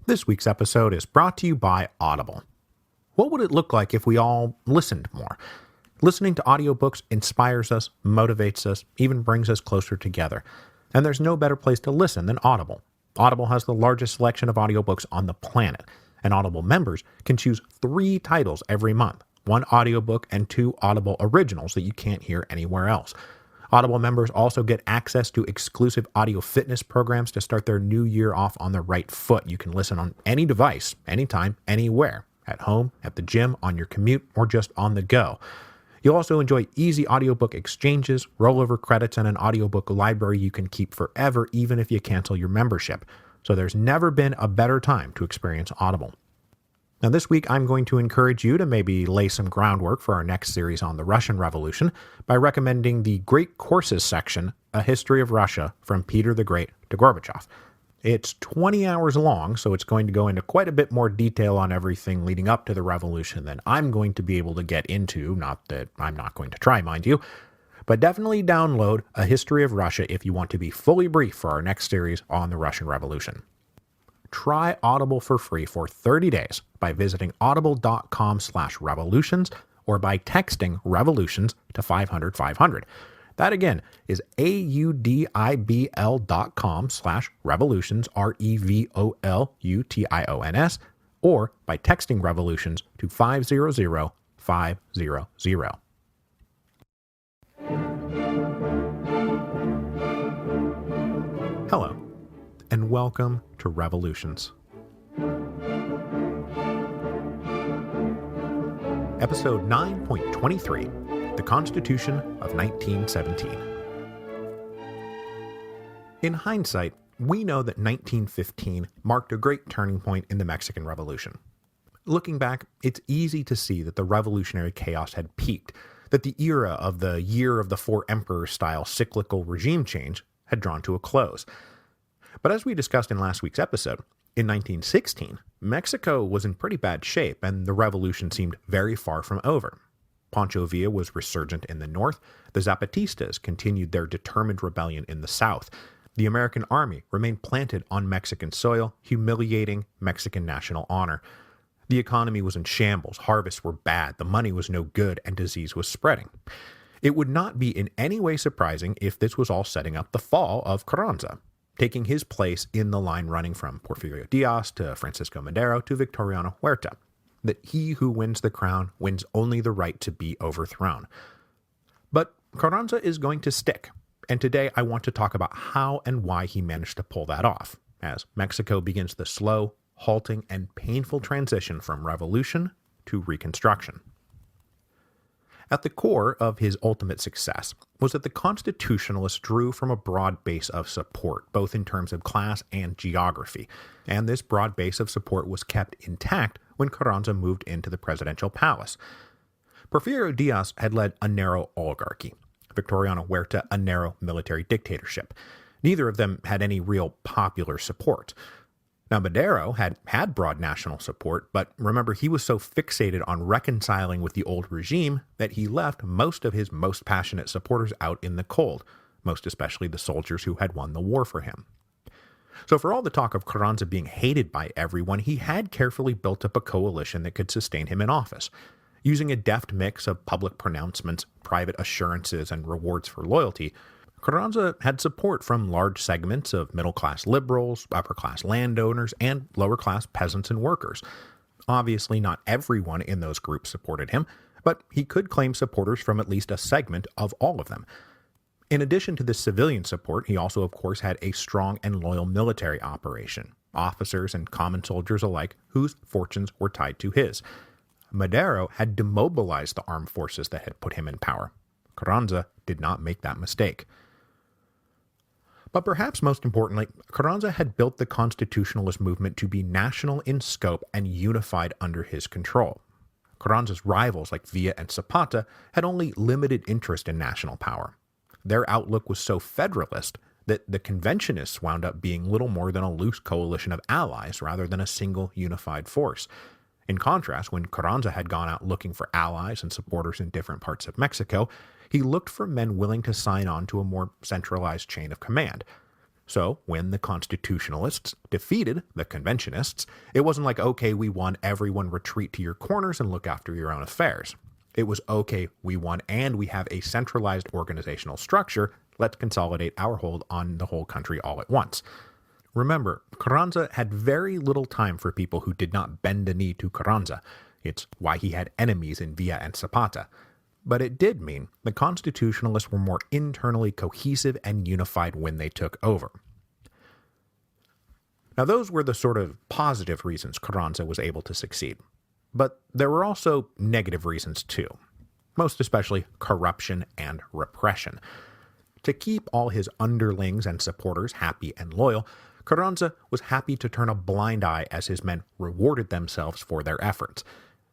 This week's episode is brought to you by Audible. What would it look like if we all listened more? Listening to audiobooks inspires us, motivates us, even brings us closer together. And there's no better place to listen than Audible. Audible has the largest selection of audiobooks on the planet, and Audible members can choose 3 titles every month, 1 audiobook and 2 Audible originals that you can't hear anywhere else. Audible members also get access to exclusive audio fitness programs to start their new year off on the right foot. You can listen on any device, anytime, anywhere, at home, at the gym, on your commute, or just on the go. You'll also enjoy easy audiobook exchanges, rollover credits, and an audiobook library you can keep forever even if you cancel your membership. So there's never been a better time to experience Audible. Now this week I'm going to encourage you to maybe lay some groundwork for our next series on the Russian Revolution by recommending the Great Courses section, A History of Russia from Peter the Great to Gorbachev. It's 20 hours long, so it's going to go into quite a bit more detail on everything leading up to the revolution than I'm going to be able to get into, not that I'm not going to try, mind you. But definitely download A History of Russia if you want to be fully briefed for our next series on the Russian Revolution. Try Audible for free for 30 days by visiting audible.com/revolutions or by texting revolutions to 500-500. That again is audibl.com/revolutions, REVOLUTIONS, or by texting revolutions to 500-500. Hello, and welcome to Revolutions. Episode 9.23, The Constitution of 1917. In hindsight, we know that 1915 marked a great turning point in the Mexican Revolution. Looking back, it's easy to see that the revolutionary chaos had peaked, that the era of the Year of the Four Emperors style cyclical regime change had drawn to a close. But as we discussed in last week's episode, in 1916, Mexico was in pretty bad shape and the revolution seemed very far from over. Pancho Villa was resurgent in the north, the Zapatistas continued their determined rebellion in the south, the American army remained planted on Mexican soil, humiliating Mexican national honor. The economy was in shambles, harvests were bad, the money was no good, and disease was spreading. It would not be in any way surprising if this was all setting up the fall of Carranza, taking his place in the line running from Porfirio Diaz to Francisco Madero to Victoriano Huerta, that he who wins the crown wins only the right to be overthrown. But Carranza is going to stick, and today I want to talk about how and why he managed to pull that off, as Mexico begins the slow, halting, and painful transition from revolution to reconstruction. At the core of his ultimate success was that the Constitutionalists drew from a broad base of support, both in terms of class and geography, and this broad base of support was kept intact when Carranza moved into the presidential palace. Porfirio Diaz had led a narrow oligarchy, Victoriano Huerta a narrow military dictatorship. Neither of them had any real popular support. Now, Madero had broad national support, but remember, he was so fixated on reconciling with the old regime that he left most of his most passionate supporters out in the cold, most especially the soldiers who had won the war for him. So for all the talk of Carranza being hated by everyone, he had carefully built up a coalition that could sustain him in office. Using a deft mix of public pronouncements, private assurances, and rewards for loyalty, Carranza had support from large segments of middle-class liberals, upper-class landowners, and lower-class peasants and workers. Obviously, not everyone in those groups supported him, but he could claim supporters from at least a segment of all of them. In addition to this civilian support, he also, of course, had a strong and loyal military operation, officers and common soldiers alike whose fortunes were tied to his. Madero had demobilized the armed forces that had put him in power. Carranza did not make that mistake. But perhaps most importantly, Carranza had built the constitutionalist movement to be national in scope and unified under his control. Carranza's rivals like Villa and Zapata had only limited interest in national power. Their outlook was so federalist that the conventionists wound up being little more than a loose coalition of allies rather than a single unified force. In contrast, when Carranza had gone out looking for allies and supporters in different parts of Mexico, he looked for men willing to sign on to a more centralized chain of command. So when the constitutionalists defeated the conventionists, it wasn't like, okay, we won, everyone retreat to your corners and look after your own affairs. It was, okay, we won and we have a centralized organizational structure, let's consolidate our hold on the whole country all at once. Remember, Carranza had very little time for people who did not bend the knee to Carranza. It's why he had enemies in Villa and Zapata. But it did mean the constitutionalists were more internally cohesive and unified when they took over. Now those were the sort of positive reasons Carranza was able to succeed. But there were also negative reasons too, most especially corruption and repression. To keep all his underlings and supporters happy and loyal, Carranza was happy to turn a blind eye as his men rewarded themselves for their efforts.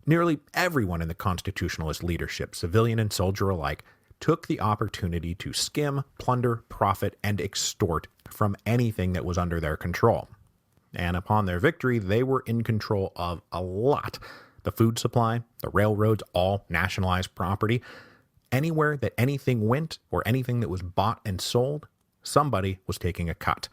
Nearly everyone in the constitutionalist leadership, civilian and soldier alike, took the opportunity to skim, plunder, profit, and extort from anything that was under their control. And upon their victory, they were in control of a lot. The food supply, the railroads, all nationalized property. Anywhere that anything went or anything that was bought and sold, somebody was taking a cut.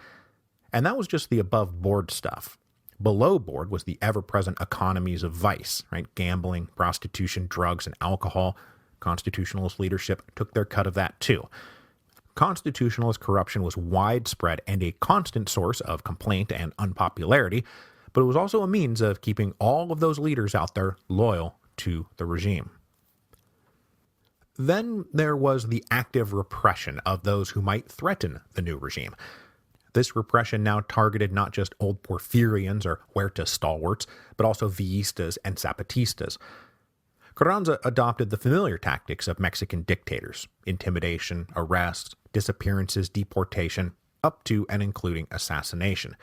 And that was just the above-board stuff. Below board was the ever-present economies of vice, right? Gambling, prostitution, drugs, and alcohol. Constitutionalist leadership took their cut of that too. Constitutionalist corruption was widespread and a constant source of complaint and unpopularity, but it was also a means of keeping all of those leaders out there loyal to the regime. Then there was the active repression of those who might threaten the new regime. This repression now targeted not just old Porfirians or Huerta stalwarts, but also Villistas and Zapatistas. Carranza adopted the familiar tactics of Mexican dictators: intimidation, arrests, disappearances, deportation, up to and including assassination.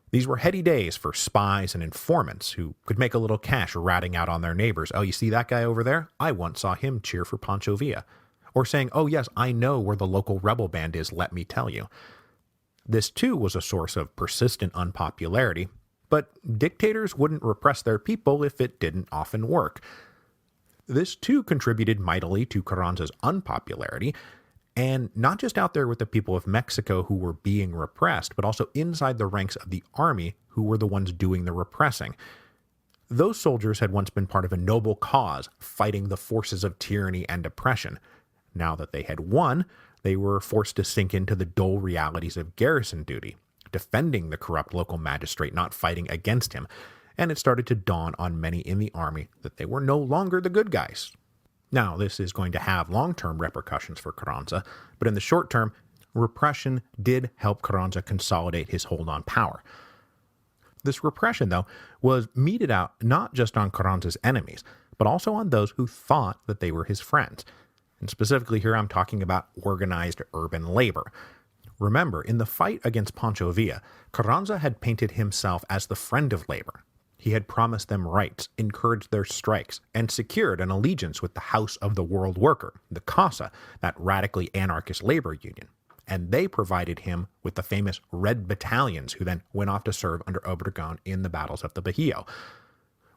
These were heady days for spies and informants who could make a little cash ratting out on their neighbors. Oh, you see that guy over there? I once saw him cheer for Pancho Villa. Or saying, oh yes, I know where the local rebel band is, let me tell you. This too was a source of persistent unpopularity, but dictators wouldn't repress their people if it didn't often work. This too contributed mightily to Carranza's unpopularity, and not just out there with the people of Mexico who were being repressed, but also inside the ranks of the army who were the ones doing the repressing. Those soldiers had once been part of a noble cause, fighting the forces of tyranny and oppression. Now that they had won, they were forced to sink into the dull realities of garrison duty, defending the corrupt local magistrate, not fighting against him, and it started to dawn on many in the army that they were no longer the good guys. Now, this is going to have long-term repercussions for Carranza, but in the short term, repression did help Carranza consolidate his hold on power. This repression, though, was meted out not just on Carranza's enemies, but also on those who thought that they were his friends. And specifically here I'm talking about organized urban labor. Remember, in the fight against Pancho Villa, Carranza had painted himself as the friend of labor. He had promised them rights, encouraged their strikes, and secured an allegiance with the House of the World Worker, the CASA, that radically anarchist labor union. And they provided him with the famous Red Battalions, who then went off to serve under Obregón in the battles of the Bajío.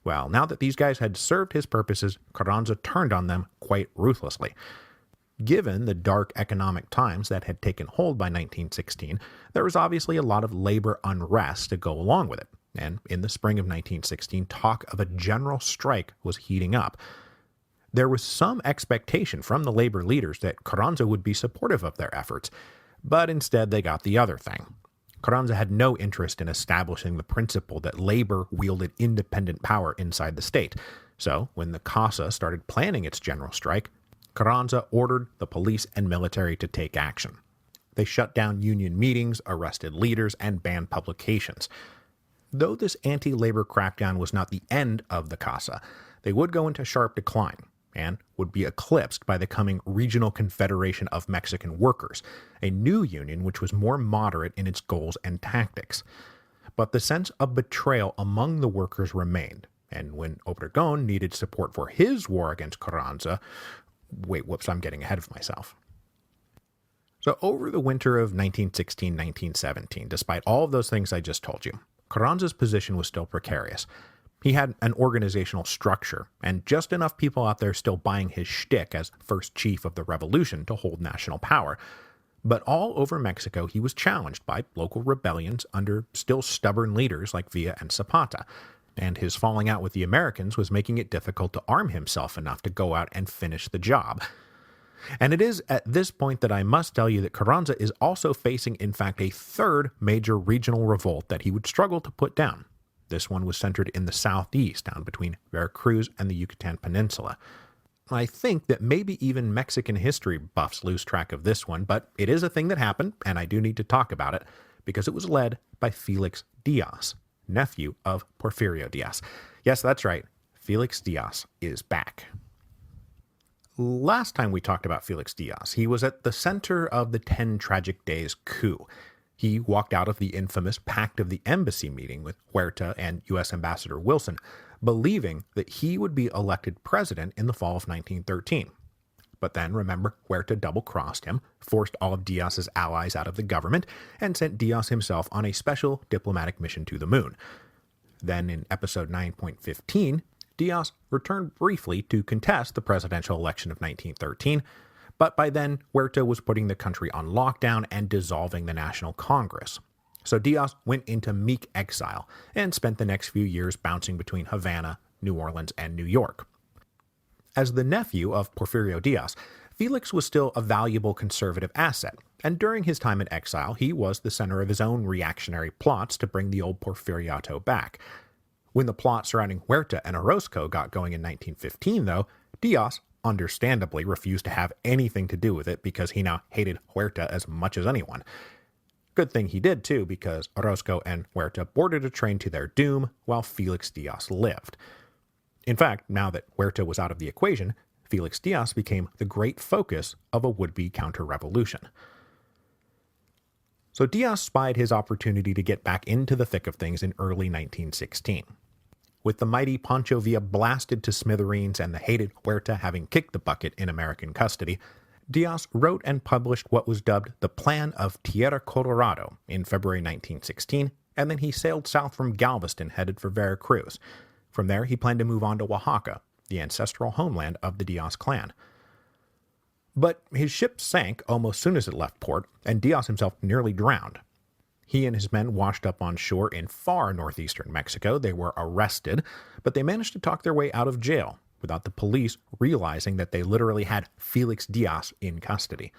Well, now that these guys had served his purposes, Carranza turned on them quite ruthlessly. Given the dark economic times that had taken hold by 1916, there was obviously a lot of labor unrest to go along with it. And in the spring of 1916, talk of a general strike was heating up. There was some expectation from the labor leaders that Carranza would be supportive of their efforts, but instead they got the other thing. Carranza had no interest in establishing the principle that labor wielded independent power inside the state. So, when the CASA started planning its general strike, Carranza ordered the police and military to take action. They shut down union meetings, arrested leaders, and banned publications. Though this anti-labor crackdown was not the end of the CASA, they would go into sharp decline, and would be eclipsed by the coming Regional Confederation of Mexican Workers, a new union which was more moderate in its goals and tactics. But the sense of betrayal among the workers remained, and when Obregón needed support for his war against Carranza, I'm getting ahead of myself. So over the winter of 1916-1917, despite all of those things I just told you, Carranza's position was still precarious. He had an organizational structure, and just enough people out there still buying his shtick as first chief of the revolution to hold national power. But all over Mexico, he was challenged by local rebellions under still stubborn leaders like Villa and Zapata, and his falling out with the Americans was making it difficult to arm himself enough to go out and finish the job. And it is at this point that I must tell you that Carranza is also facing, in fact, a third major regional revolt that he would struggle to put down. This one was centered in the southeast, down between Veracruz and the Yucatan Peninsula. I think that maybe even Mexican history buffs lose track of this one, but it is a thing that happened, and I do need to talk about it, because it was led by Felix Diaz, nephew of Porfirio Diaz. Yes, that's right, Felix Diaz is back. Last time we talked about Felix Diaz, he was at the center of the 10 Tragic Days coup. He walked out of the infamous Pact of the Embassy meeting with Huerta and U.S. Ambassador Wilson, believing that he would be elected president in the fall of 1913. But then, remember, Huerta double-crossed him, forced all of Diaz's allies out of the government, and sent Diaz himself on a special diplomatic mission to the moon. Then, in episode 9.15, Diaz returned briefly to contest the presidential election of 1913, but by then, Huerta was putting the country on lockdown and dissolving the National Congress. So Diaz went into meek exile and spent the next few years bouncing between Havana, New Orleans, and New York. As the nephew of Porfirio Diaz, Felix was still a valuable conservative asset, and during his time in exile, he was the center of his own reactionary plots to bring the old Porfiriato back. When the plot surrounding Huerta and Orozco got going in 1915, though, Diaz understandably refused to have anything to do with it because he now hated Huerta as much as anyone. Good thing he did, too, because Orozco and Huerta boarded a train to their doom while Felix Diaz lived. In fact, now that Huerta was out of the equation, Felix Diaz became the great focus of a would-be counter-revolution. So Diaz spied his opportunity to get back into the thick of things in early 1916. With the mighty Pancho Villa blasted to smithereens and the hated Huerta having kicked the bucket in American custody, Diaz wrote and published what was dubbed the Plan of Tierra Colorado in February 1916, and then he sailed south from Galveston headed for Veracruz. From there, he planned to move on to Oaxaca, the ancestral homeland of the Diaz clan. But his ship sank almost soon as it left port, and Diaz himself nearly drowned. He and his men washed up on shore in far northeastern Mexico. They were arrested, but they managed to talk their way out of jail without the police realizing that they literally had Felix Diaz in custody.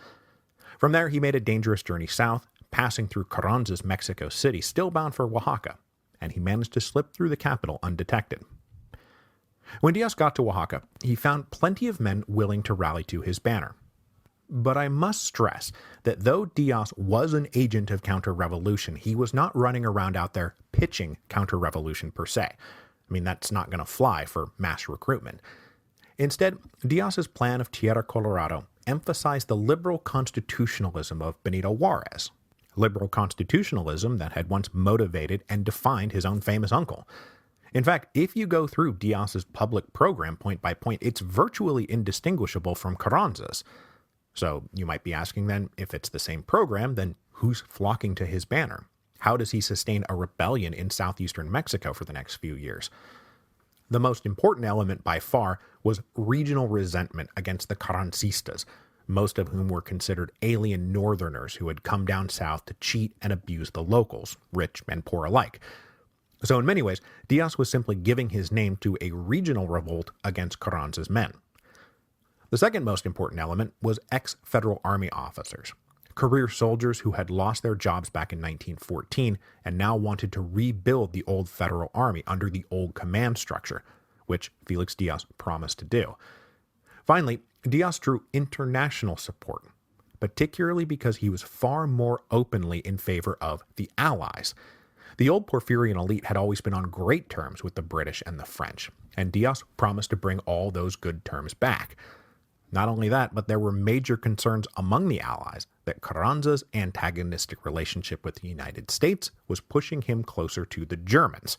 From there, he made a dangerous journey south, passing through Carranza's Mexico City, still bound for Oaxaca, and he managed to slip through the capital undetected. When Diaz got to Oaxaca, he found plenty of men willing to rally to his banner. But I must stress that though Diaz was an agent of counter-revolution, he was not running around out there pitching counter-revolution per se. I mean, that's not going to fly for mass recruitment. Instead, Diaz's plan of Tierra Colorado emphasized the liberal constitutionalism of Benito Juarez, liberal constitutionalism that had once motivated and defined his own famous uncle. In fact, if you go through Diaz's public program point by point, it's virtually indistinguishable from Carranza's. So you might be asking then, if it's the same program, then who's flocking to his banner? How does he sustain a rebellion in southeastern Mexico for the next few years? The most important element by far was regional resentment against the Carrancistas, most of whom were considered alien northerners who had come down south to cheat and abuse the locals, rich and poor alike. So in many ways, Diaz was simply giving his name to a regional revolt against Carranza's men. The second most important element was ex-Federal Army officers, career soldiers who had lost their jobs back in 1914 and now wanted to rebuild the old Federal Army under the old command structure, which Felix Diaz promised to do. Finally, Diaz drew international support, particularly because he was far more openly in favor of the Allies. The old Porfirian elite had always been on great terms with the British and the French, and Diaz promised to bring all those good terms back. Not only that, but there were major concerns among the Allies that Carranza's antagonistic relationship with the United States was pushing him closer to the Germans.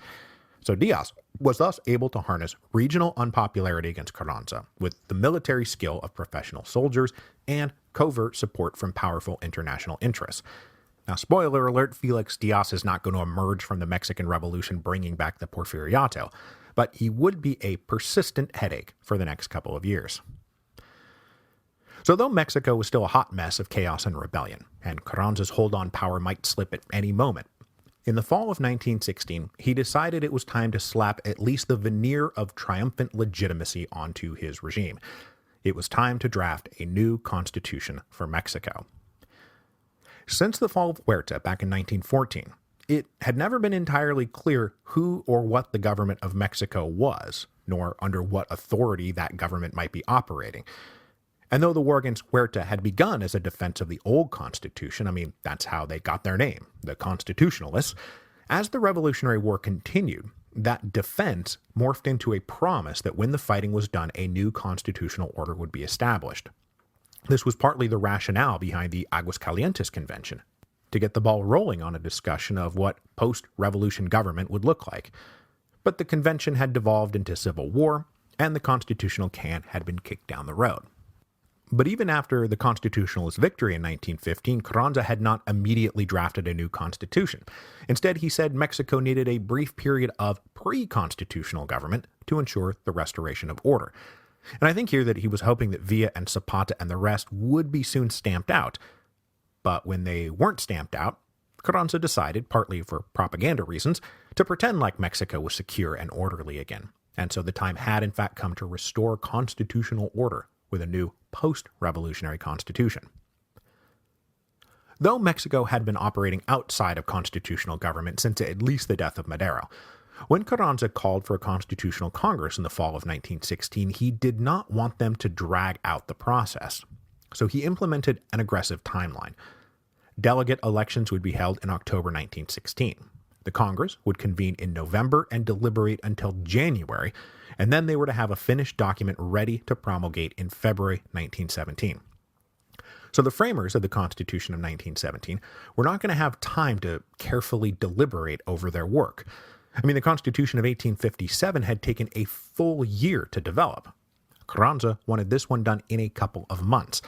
So Diaz was thus able to harness regional unpopularity against Carranza with the military skill of professional soldiers and covert support from powerful international interests. Now, spoiler alert, Felix Diaz is not going to emerge from the Mexican Revolution bringing back the Porfiriato, but he would be a persistent headache for the next couple of years. So though Mexico was still a hot mess of chaos and rebellion, and Carranza's hold on power might slip at any moment, in the fall of 1916, he decided it was time to slap at least the veneer of triumphant legitimacy onto his regime. It was time to draft a new constitution for Mexico. Since the fall of Huerta back in 1914, it had never been entirely clear who or what the government of Mexico was, nor under what authority that government might be operating. And though the war against Huerta had begun as a defense of the old constitution, that's how they got their name, the Constitutionalists, as the Revolutionary War continued, that defense morphed into a promise that when the fighting was done, a new constitutional order would be established. This was partly the rationale behind the Aguascalientes Convention, to get the ball rolling on a discussion of what post-revolution government would look like. But the convention had devolved into civil war, and the constitutional can had been kicked down the road. But even after the Constitutionalist victory in 1915, Carranza had not immediately drafted a new constitution. Instead, he said Mexico needed a brief period of pre-constitutional government to ensure the restoration of order. And I think here that he was hoping that Villa and Zapata and the rest would be soon stamped out. But when they weren't stamped out, Carranza decided, partly for propaganda reasons, to pretend like Mexico was secure and orderly again. And so the time had in fact come to restore constitutional order with a new post-revolutionary constitution. Though Mexico had been operating outside of constitutional government since at least the death of Madero, when Carranza called for a constitutional congress in the fall of 1916, he did not want them to drag out the process. So he implemented an aggressive timeline. Delegate elections would be held in October 1916. The Congress would convene in November and deliberate until January, and then they were to have a finished document ready to promulgate in February 1917. So the framers of the Constitution of 1917 were not going to have time to carefully deliberate over their work. The Constitution of 1857 had taken a full year to develop. Carranza wanted this one done in a couple of months.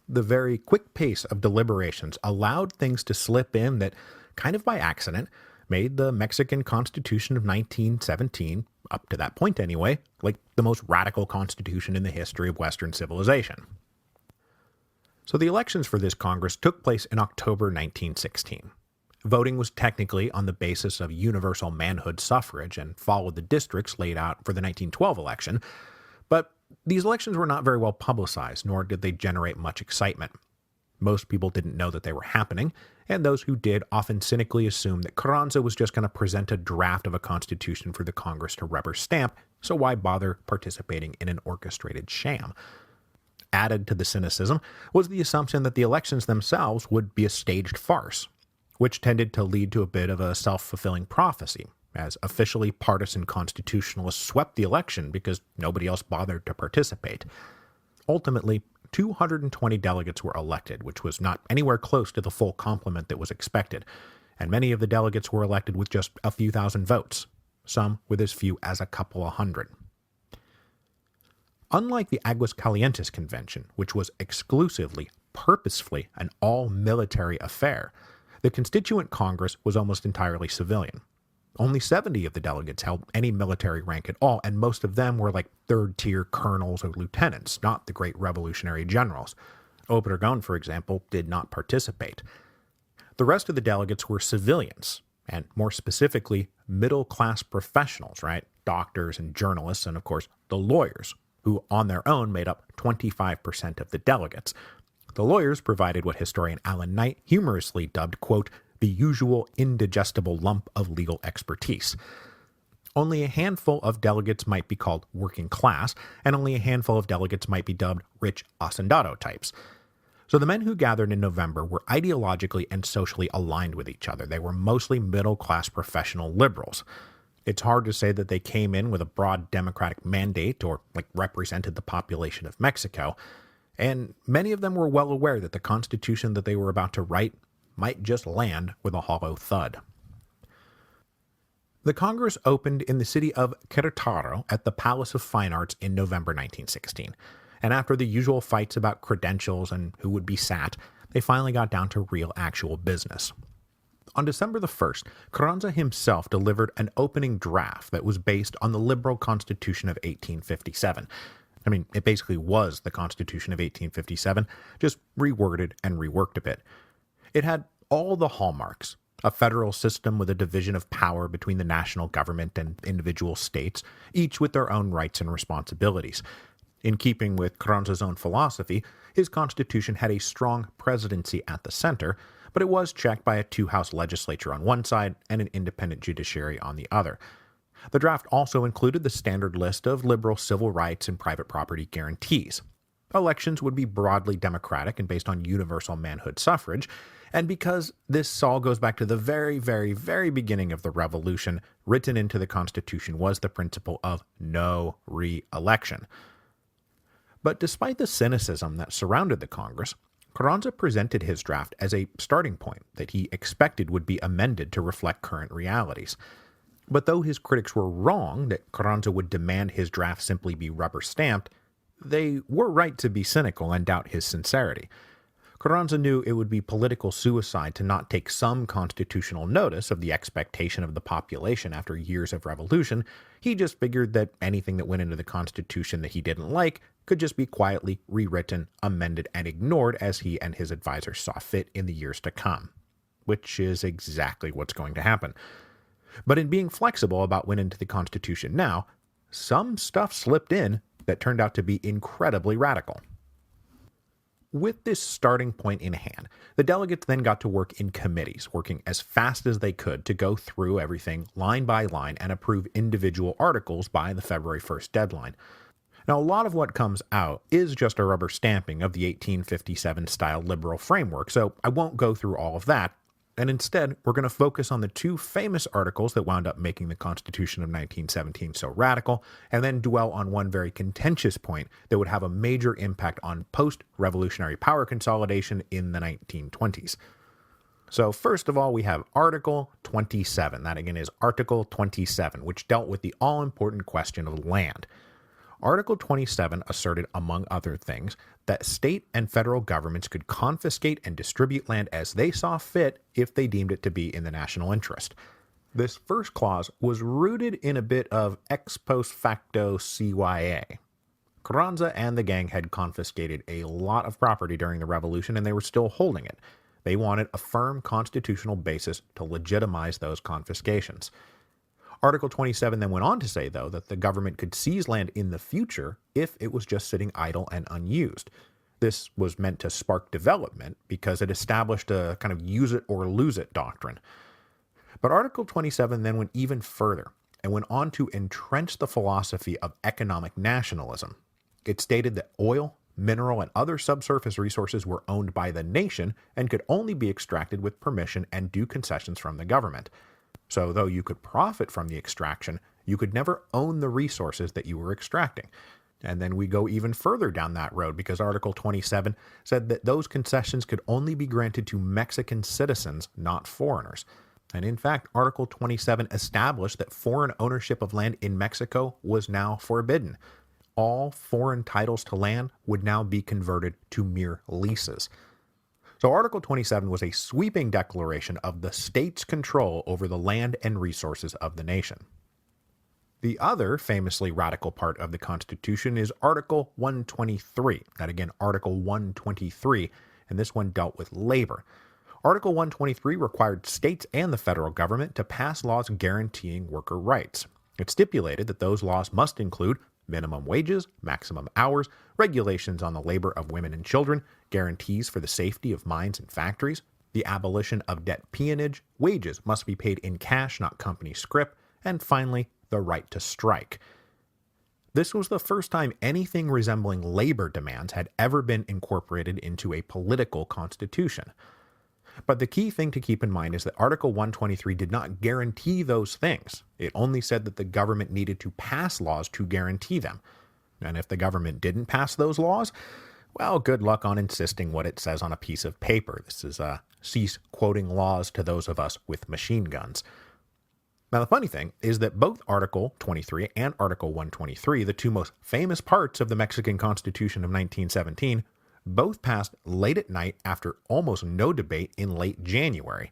The very quick pace of deliberations allowed things to slip in that, kind of by accident, made the Mexican Constitution of 1917, up to that point anyway, like the most radical constitution in the history of Western civilization. So the elections for this Congress took place in October 1916. Voting was technically on the basis of universal manhood suffrage and followed the districts laid out for the 1912 election, but these elections were not very well publicized, nor did they generate much excitement. Most people didn't know that they were happening, and those who did often cynically assumed that Carranza was just going to present a draft of a constitution for the Congress to rubber stamp, so why bother participating in an orchestrated sham? Added to the cynicism was the assumption that the elections themselves would be a staged farce, which tended to lead to a bit of a self-fulfilling prophecy, as officially partisan constitutionalists swept the election because nobody else bothered to participate. Ultimately, 220 delegates were elected, which was not anywhere close to the full complement that was expected, and many of the delegates were elected with just a few thousand votes, some with as few as a couple of hundred. Unlike the Aguascalientes Convention, which was exclusively, purposefully, an all-military affair, the Constituent Congress was almost entirely civilian. Only 70 of the delegates held any military rank at all, and most of them were like third-tier colonels or lieutenants, not the great revolutionary generals. Obregón, for example, did not participate. The rest of the delegates were civilians, and more specifically, middle-class professionals, right? Doctors and journalists, and of course, the lawyers, who on their own made up 25% of the delegates. The lawyers provided what historian Alan Knight humorously dubbed, quote, the usual indigestible lump of legal expertise. Only a handful of delegates might be called working class, and only a handful of delegates might be dubbed rich hacendado types. So the men who gathered in November were ideologically and socially aligned with each other. They were mostly middle-class professional liberals. It's hard to say that they came in with a broad democratic mandate or represented the population of Mexico, and many of them were well aware that the constitution that they were about to write might just land with a hollow thud. The Congress opened in the city of Querétaro at the Palace of Fine Arts in November 1916, and after the usual fights about credentials and who would be sat, they finally got down to real actual business. On December the 1st, Carranza himself delivered an opening draft that was based on the liberal Constitution of 1857. I mean, it basically was the Constitution of 1857, just reworded and reworked a bit. It had all the hallmarks: a federal system with a division of power between the national government and individual states, each with their own rights and responsibilities. In keeping with Carranza's own philosophy, his constitution had a strong presidency at the center, but it was checked by a two-house legislature on one side and an independent judiciary on the other. The draft also included the standard list of liberal civil rights and private property guarantees. Elections would be broadly democratic and based on universal manhood suffrage, and because this all goes back to the very, very, very beginning of the Revolution, written into the Constitution was the principle of no re-election. But despite the cynicism that surrounded the Congress, Carranza presented his draft as a starting point that he expected would be amended to reflect current realities. But though his critics were wrong that Carranza would demand his draft simply be rubber-stamped, they were right to be cynical and doubt his sincerity. Carranza knew it would be political suicide to not take some constitutional notice of the expectation of the population after years of revolution. He just figured that anything that went into the Constitution that he didn't like could just be quietly rewritten, amended, and ignored as he and his advisors saw fit in the years to come. Which is exactly what's going to happen. But in being flexible about what went into the Constitution now, some stuff slipped in that turned out to be incredibly radical. With this starting point in hand, the delegates then got to work in committees, working as fast as they could to go through everything line by line and approve individual articles by the February 1st deadline. Now, a lot of what comes out is just a rubber stamping of the 1857-style liberal framework, so I won't go through all of that, and instead, we're going to focus on the two famous articles that wound up making the Constitution of 1917 so radical, and then dwell on one very contentious point that would have a major impact on post-revolutionary power consolidation in the 1920s. So first of all, we have Article 27. That again is Article 27, which dealt with the all-important question of land. Article 27 asserted, among other things, that state and federal governments could confiscate and distribute land as they saw fit if they deemed it to be in the national interest. This first clause was rooted in a bit of ex post facto CYA. Carranza and the gang had confiscated a lot of property during the Revolution, and they were still holding it. They wanted a firm constitutional basis to legitimize those confiscations. Article 27 then went on to say, though, that the government could seize land in the future if it was just sitting idle and unused. This was meant to spark development because it established a kind of use it or lose it doctrine. But Article 27 then went even further and went on to entrench the philosophy of economic nationalism. It stated that oil, mineral, and other subsurface resources were owned by the nation and could only be extracted with permission and due concessions from the government. So though you could profit from the extraction, you could never own the resources that you were extracting. And then we go even further down that road because Article 27 said that those concessions could only be granted to Mexican citizens, not foreigners. And in fact, Article 27 established that foreign ownership of land in Mexico was now forbidden. All foreign titles to land would now be converted to mere leases. So Article 27 was a sweeping declaration of the state's control over the land and resources of the nation. The other famously radical part of the Constitution is Article 123. That again, Article 123, and this one dealt with labor. Article 123 required states and the federal government to pass laws guaranteeing worker rights. It stipulated that those laws must include minimum wages, maximum hours, regulations on the labor of women and children, guarantees for the safety of mines and factories, the abolition of debt peonage, wages must be paid in cash, not company scrip, and finally, the right to strike. This was the first time anything resembling labor demands had ever been incorporated into a political constitution. But the key thing to keep in mind is that Article 123 did not guarantee those things. It only said that the government needed to pass laws to guarantee them. And if the government didn't pass those laws, well, good luck on insisting what it says on a piece of paper. This is cease quoting laws to those of us with machine guns. Now, the funny thing is that both Article 23 and Article 123, the two most famous parts of the Mexican Constitution of 1917, both passed late at night after almost no debate in late January.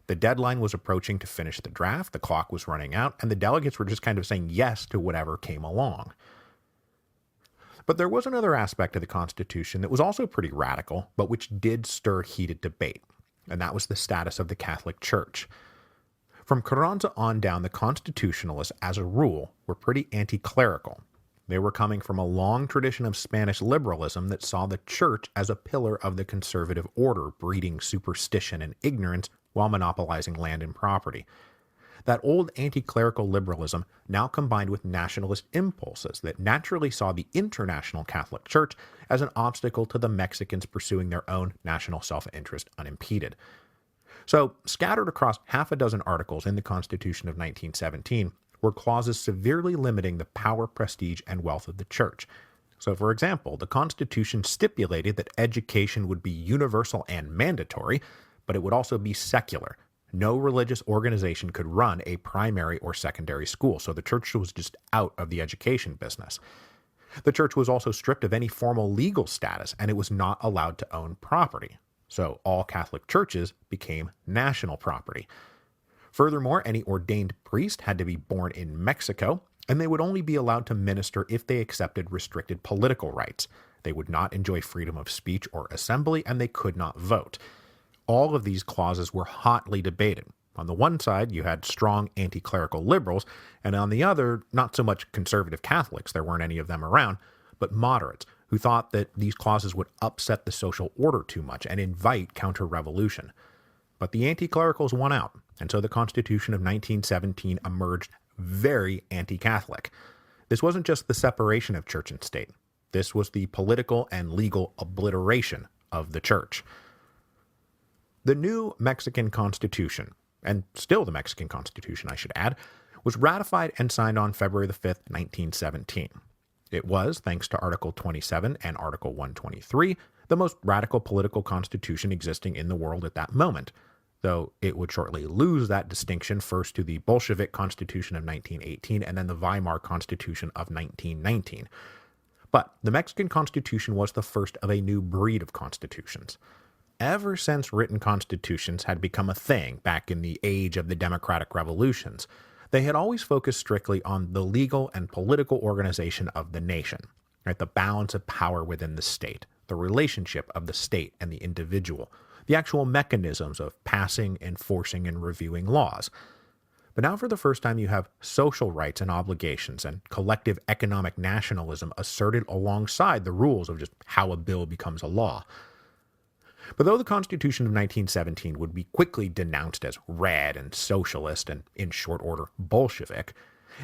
The deadline was approaching to finish the draft, the clock was running out, and the delegates were just kind of saying yes to whatever came along. But there was another aspect of the Constitution that was also pretty radical, but which did stir heated debate, and that was the status of the Catholic Church. From Carranza on down, the Constitutionalists, as a rule, were pretty anti-clerical. They were coming from a long tradition of Spanish liberalism that saw the church as a pillar of the conservative order, breeding superstition and ignorance while monopolizing land and property. That old anti-clerical liberalism now combined with nationalist impulses that naturally saw the international Catholic Church as an obstacle to the Mexicans pursuing their own national self-interest unimpeded. So, scattered across half a dozen articles in the Constitution of 1917 were clauses severely limiting the power, prestige, and wealth of the church. So, for example, the Constitution stipulated that education would be universal and mandatory, but it would also be secular. No religious organization could run a primary or secondary school, so the church was just out of the education business. The church was also stripped of any formal legal status, and it was not allowed to own property. So all Catholic churches became national property. Furthermore, any ordained priest had to be born in Mexico, and they would only be allowed to minister if they accepted restricted political rights. They would not enjoy freedom of speech or assembly, and they could not vote. All of these clauses were hotly debated. On the one side, you had strong anti-clerical liberals, and on the other, not so much conservative Catholics, there weren't any of them around, but moderates, who thought that these clauses would upset the social order too much and invite counter-revolution. But the anti-clericals won out, and so the Constitution of 1917 emerged very anti-Catholic. This wasn't just the separation of church and state. This was the political and legal obliteration of the church. The new Mexican Constitution, and still the Mexican Constitution I should add, was ratified and signed on February the 5th, 1917. It was, thanks to Article 27 and Article 123, the most radical political constitution existing in the world at that moment, though it would shortly lose that distinction first to the Bolshevik Constitution of 1918 and then the Weimar Constitution of 1919. But the Mexican Constitution was the first of a new breed of constitutions. Ever since written constitutions had become a thing back in the age of the democratic revolutions, they had always focused strictly on the legal and political organization of the nation, right? The balance of power within the state, the relationship of the state and the individual, the actual mechanisms of passing, enforcing, and reviewing laws. But now for the first time you have social rights and obligations and collective economic nationalism asserted alongside the rules of just how a bill becomes a law. But though the Constitution of 1917 would be quickly denounced as red and socialist and, in short order, Bolshevik,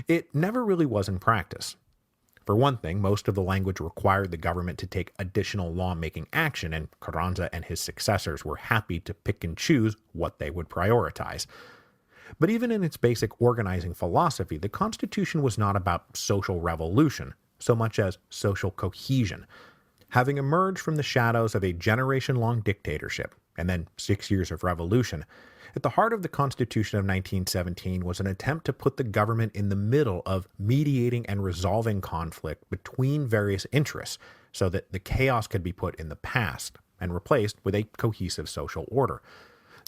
it never really was in practice. For one thing, most of the language required the government to take additional lawmaking action, and Carranza and his successors were happy to pick and choose what they would prioritize. But even in its basic organizing philosophy, the Constitution was not about social revolution so much as social cohesion. Having emerged from the shadows of a generation-long dictatorship, and then 6 years of revolution, at the heart of the Constitution of 1917 was an attempt to put the government in the middle of mediating and resolving conflict between various interests so that the chaos could be put in the past and replaced with a cohesive social order.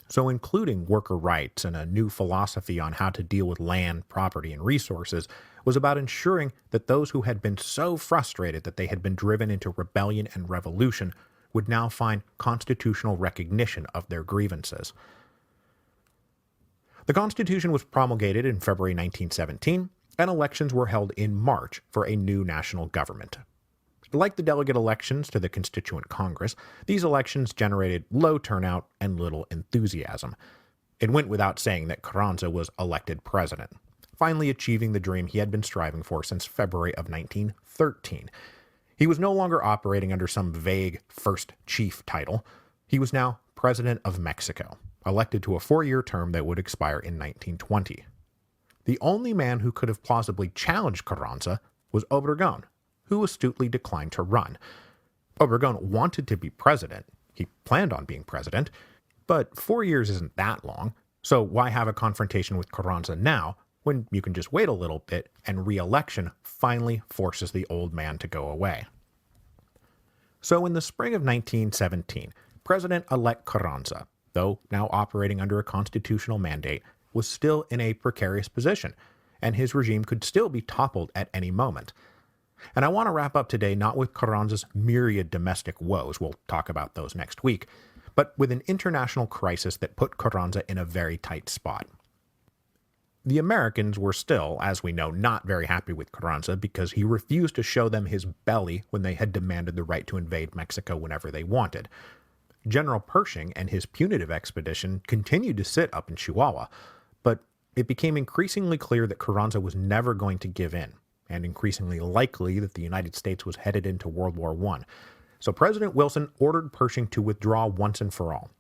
So including worker rights and a new philosophy on how to deal with land, property, and resources was about ensuring that those who had been so frustrated that they had been driven into rebellion and revolution would now find constitutional recognition of their grievances. The Constitution was promulgated in February 1917, and elections were held in March for a new national government. Like the delegate elections to the Constituent Congress, these elections generated low turnout and little enthusiasm. It went without saying that Carranza was elected president, finally achieving the dream he had been striving for since February of 1913. He was no longer operating under some vague first chief title. He was now President of Mexico, elected to a 4-year term that would expire in 1920. The only man who could have plausibly challenged Carranza was Obregón, who astutely declined to run. Obregón wanted to be president. He planned on being president, but 4 years isn't that long, so why have a confrontation with Carranza now when you can just wait a little bit and re-election finally forces the old man to go away? So in the spring of 1917, President-elect Carranza, though now operating under a constitutional mandate, was still in a precarious position, and his regime could still be toppled at any moment. And I want to wrap up today not with Carranza's myriad domestic woes, we'll talk about those next week, but with an international crisis that put Carranza in a very tight spot. The Americans were still, as we know, not very happy with Carranza because he refused to show them his belly when they had demanded the right to invade Mexico whenever they wanted. General Pershing and his punitive expedition continued to sit up in Chihuahua, but it became increasingly clear that Carranza was never going to give in, and increasingly likely that the United States was headed into World War I. So President Wilson ordered Pershing to withdraw once and for all.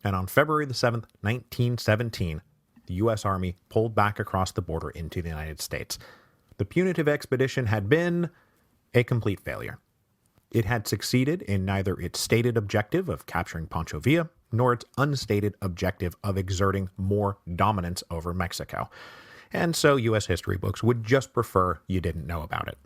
And on February the 7th, 1917, the U.S. Army pulled back across the border into the United States. The punitive expedition had been a complete failure. It had succeeded in neither its stated objective of capturing Pancho Villa, nor its unstated objective of exerting more dominance over Mexico. And so U.S. history books would just prefer you didn't know about it.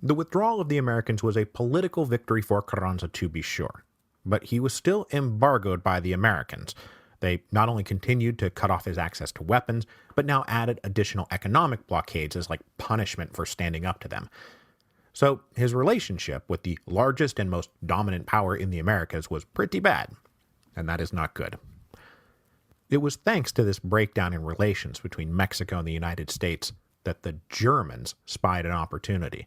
The withdrawal of the Americans was a political victory for Carranza, to be sure, but he was still embargoed by the Americans. They not only continued to cut off his access to weapons, but now added additional economic blockades as like punishment for standing up to them. So his relationship with the largest and most dominant power in the Americas was pretty bad, and that is not good. It was thanks to this breakdown in relations between Mexico and the United States that the Germans spied an opportunity.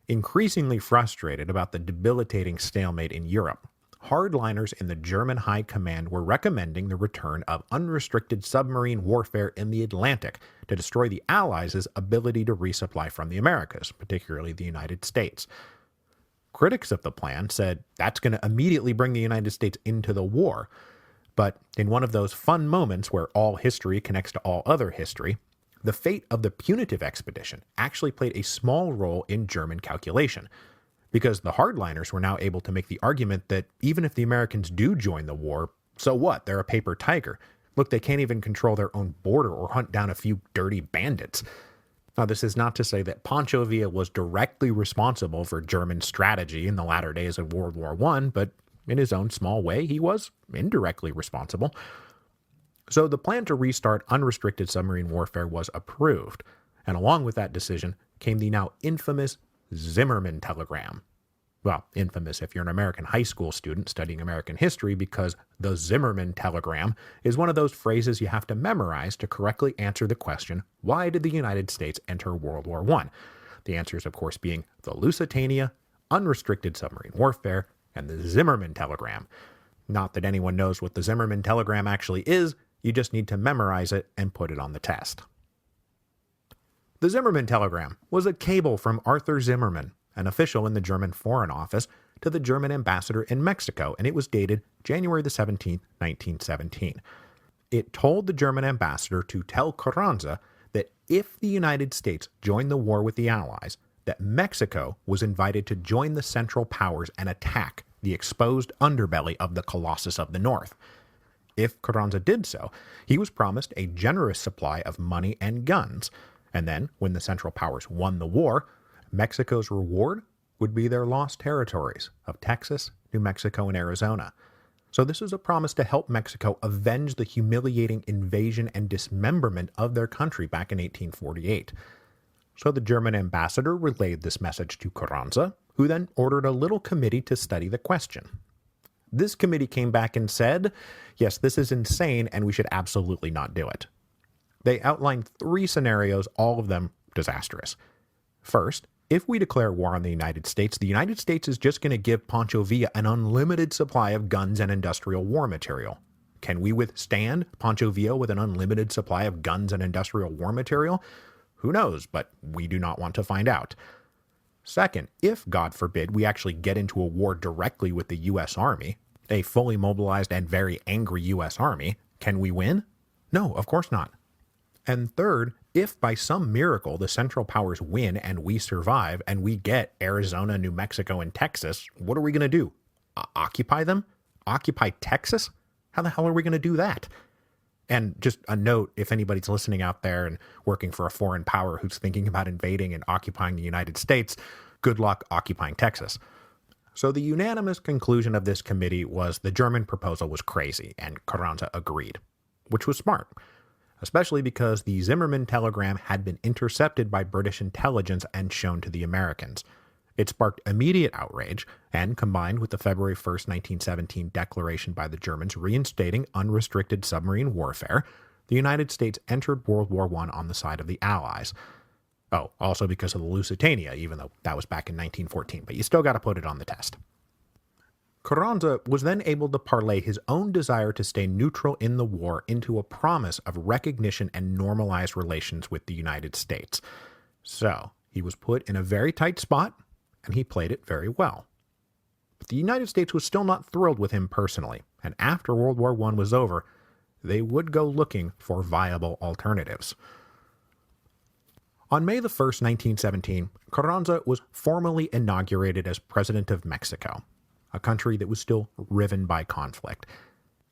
Increasingly frustrated about the debilitating stalemate in Europe, hardliners in the German High Command were recommending the return of unrestricted submarine warfare in the Atlantic to destroy the Allies' ability to resupply from the Americas, particularly the United States. Critics of the plan said that's going to immediately bring the United States into the war, but in one of those fun moments where all history connects to all other history, the fate of the punitive expedition actually played a small role in German calculation, because the hardliners were now able to make the argument that even if the Americans do join the war, so what? They're a paper tiger. Look, they can't even control their own border or hunt down a few dirty bandits. Now, this is not to say that Pancho Villa was directly responsible for German strategy in the latter days of World War I, but in his own small way, he was indirectly responsible. So the plan to restart unrestricted submarine warfare was approved, and along with that decision came the now infamous Zimmermann telegram. Well, infamous if you're an American high school student studying American history, because the Zimmermann telegram is one of those phrases you have to memorize to correctly answer the question, why did the United States enter World War I? The answers, of course, being the Lusitania, unrestricted submarine warfare, and the Zimmermann telegram. Not that anyone knows what the Zimmermann telegram actually is, you just need to memorize it and put it on the test. The Zimmermann telegram was a cable from Arthur Zimmermann, an official in the German Foreign Office, to the German ambassador in Mexico, and it was dated January the 17th, 1917. It told the German ambassador to tell Carranza that if the United States joined the war with the Allies, that Mexico was invited to join the Central Powers and attack the exposed underbelly of the Colossus of the North. If Carranza did so, he was promised a generous supply of money and guns, and then, when the Central Powers won the war, Mexico's reward would be their lost territories of Texas, New Mexico, and Arizona. So this was a promise to help Mexico avenge the humiliating invasion and dismemberment of their country back in 1848. So the German ambassador relayed this message to Carranza, who then ordered a little committee to study the question. This committee came back and said, yes, this is insane and we should absolutely not do it. They outlined 3 scenarios, all of them disastrous. First, if we declare war on the United States is just going to give Pancho Villa an unlimited supply of guns and industrial war material. Can we withstand Pancho Villa with an unlimited supply of guns and industrial war material? Who knows, but we do not want to find out. Second, if, God forbid, we actually get into a war directly with the U.S. Army, a fully mobilized and very angry U.S. Army, can we win? No, of course not. And third, if by some miracle the Central Powers win and we survive and we get Arizona, New Mexico, and Texas, what are we going to do? Occupy them? Occupy Texas? How the hell are we going to do that? And just a note, if anybody's listening out there and working for a foreign power who's thinking about invading and occupying the United States, good luck occupying Texas. So the unanimous conclusion of this committee was the German proposal was crazy, and Carranza agreed, which was smart. especially because the Zimmerman telegram had been intercepted by British intelligence and shown to the Americans. It sparked immediate outrage, and combined with the February 1st, 1917 declaration by the Germans reinstating unrestricted submarine warfare, the United States entered World War I on the side of the Allies. Oh, also because of the Lusitania, even though that was back in 1914, but you still got to put it on the test. Carranza was then able to parlay his own desire to stay neutral in the war into a promise of recognition and normalized relations with the United States. So, he was put in a very tight spot, and he played it very well. But the United States was still not thrilled with him personally, and after World War I was over, they would go looking for viable alternatives. On May 1st, 1917, Carranza was formally inaugurated as President of Mexico, a country that was still riven by conflict.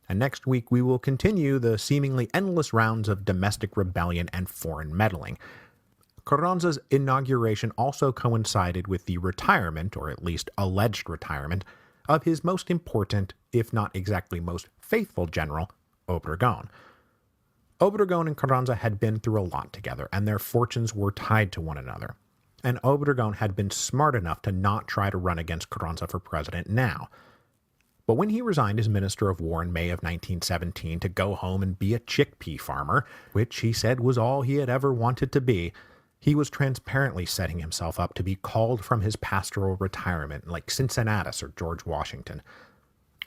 And next week we will continue the seemingly endless rounds of domestic rebellion and foreign meddling. Carranza's inauguration also coincided with the retirement, or at least alleged retirement, of his most important, if not exactly most faithful general, Obregón. Obregón and Carranza had been through a lot together, and their fortunes were tied to one another. And Obregón had been smart enough to not try to run against Carranza for president now. But when he resigned as Minister of War in May of 1917 to go home and be a chickpea farmer, which he said was all he had ever wanted to be, he was transparently setting himself up to be called from his pastoral retirement like Cincinnatus or George Washington.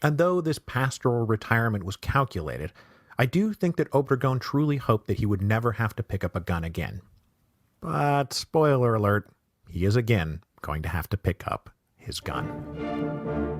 And though this pastoral retirement was calculated, I do think that Obregón truly hoped that he would never have to pick up a gun again. But, spoiler alert, he is again going to have to pick up his gun.